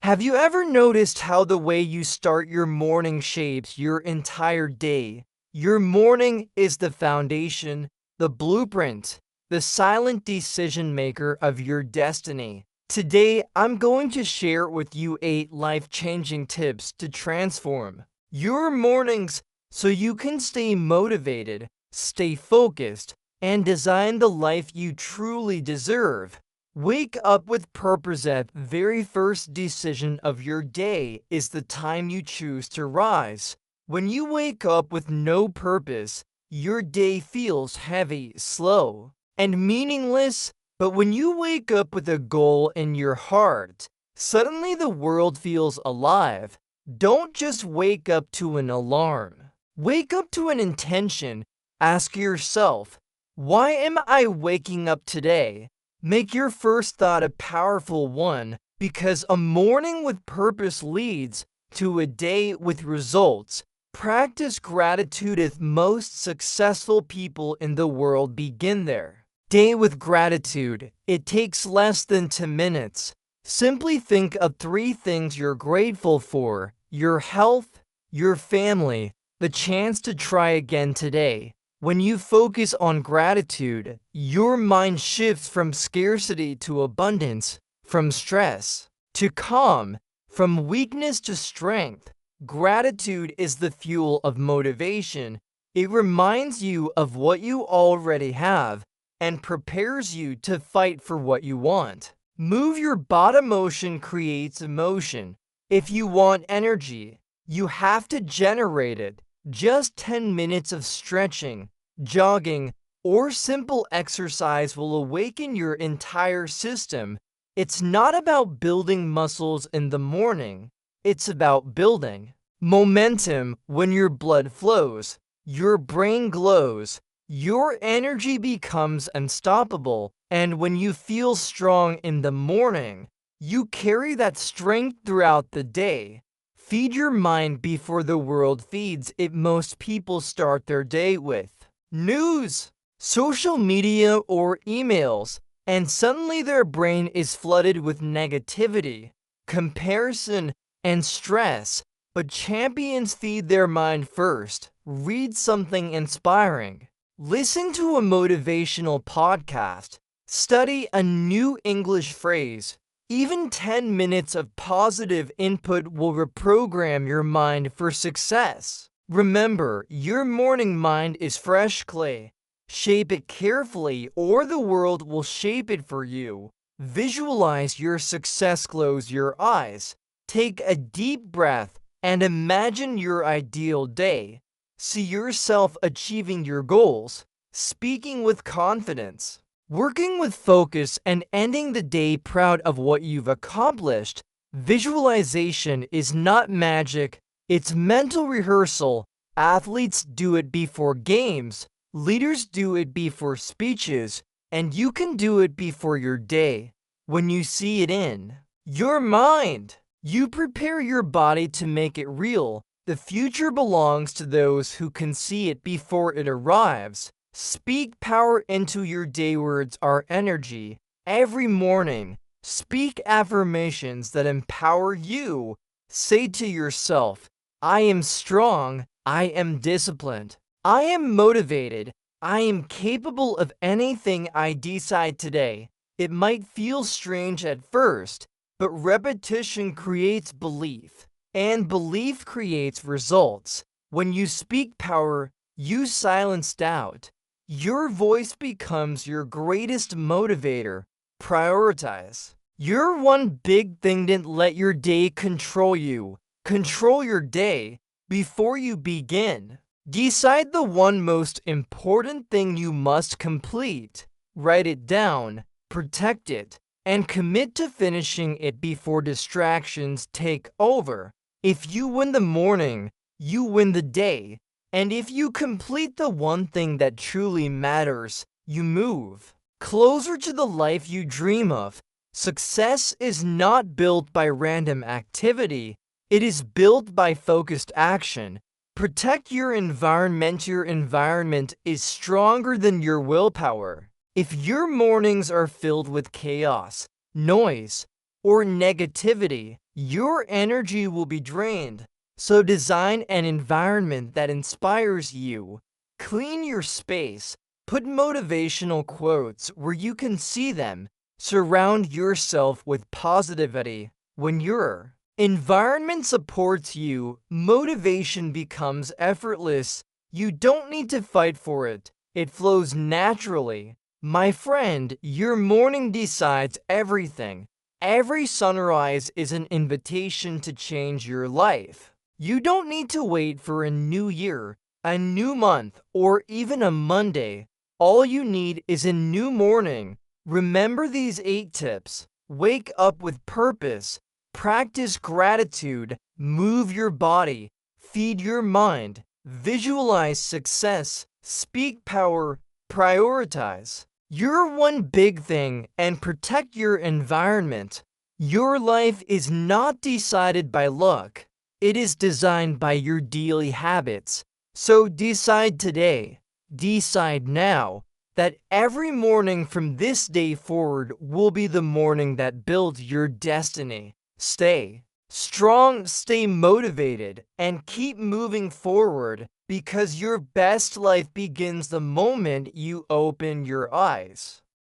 Have you ever noticed how the way you start your morning shapes your entire day? Your morning is the foundation, the blueprint, the silent decision maker of your destiny. Today, I'm going to share with you 8 life-changing tips to transform your mornings so you can stay motivated, stay focused, and design the life you truly deserve. Wake up with purpose. At the very first decision of your day is the time you choose to rise. When you wake up with no purpose, your day feels heavy, slow, and meaningless. But when you wake up with a goal in your heart, suddenly the world feels alive. Don't just wake up to an alarm. Wake up to an intention. Ask yourself, why am I waking up today? Make your first thought a powerful one, because a morning with purpose leads to a day with results. Practice gratitude. If most successful people in the world begin their day with gratitude, it takes less than 10 minutes. Simply think of 3 things you're grateful for: your health, your family, the chance to try again today. When you focus on gratitude, your mind shifts from scarcity to abundance, from stress to calm, from weakness to strength. Gratitude is the fuel of motivation. It reminds you of what you already have and prepares you to fight for what you want. Move your body. Motion creates emotion. If you want energy, you have to generate it. Just 10 minutes of stretching, jogging, or simple exercise will awaken your entire system. It's not about building muscles in the morning. It's about building momentum. When your blood flows, your brain glows, your energy becomes unstoppable. And when you feel strong in the morning, you carry that strength throughout the day. Feed your mind before the world feeds it. Most people start their day with news, social media, or emails, and suddenly their brain is flooded with negativity, comparison, and stress. But champions feed their mind first. Read something inspiring. Listen to a motivational podcast. Study a new English phrase. Even 10 minutes of positive input will reprogram your mind for success. Remember, your morning mind is fresh clay. Shape it carefully, or the world will shape it for you. Visualize your success. Close your eyes. Take a deep breath and imagine your ideal day. See yourself achieving your goals, speaking with confidence, working with focus, and ending the day proud of what you've accomplished. Visualization is not magic, it's mental rehearsal. Athletes do it before games, leaders do it before speeches, and you can do it before your day. When you see it in your mind, you prepare your body to make it real. The future belongs to those who can see it before it arrives. Speak power into your day. Words are energy. Every morning, speak affirmations that empower you. Say to yourself, I am strong, I am disciplined, I am motivated, I am capable of anything I decide today. It might feel strange at first, but repetition creates belief, and belief creates results. When you speak power, you silence doubt. Your voice becomes your greatest motivator. Prioritize. Your one big thing. Didn't let your day control you. Control your day before you begin. Decide the one most important thing you must complete. Write it down, protect it, and commit to finishing it before distractions take over. If you win the morning, you win the day. And if you complete the one thing that truly matters, you move closer to the life you dream of. Success is not built by random activity. It is built by focused action. Protect your environment. Your environment is stronger than your willpower. If your mornings are filled with chaos, noise, or negativity, your energy will be drained. So design an environment that inspires you. Clean your space. Put motivational quotes where you can see them. Surround yourself with positivity. When your environment supports you, motivation becomes effortless. You don't need to fight for it. It flows naturally. My friend, your morning decides everything. Every sunrise is an invitation to change your life. You don't need to wait for a new year, a new month, or even a Monday. All you need is a new morning. Remember these 8 tips. Wake up with purpose. Practice gratitude. Move your body. Feed your mind. Visualize success. Speak power. Prioritize your one big thing and protect your environment. Your life is not decided by luck. It is designed by your daily habits. So decide today, decide now, that every morning from this day forward will be the morning that builds your destiny. Stay strong, stay motivated, and keep moving forward, because your best life begins the moment you open your eyes.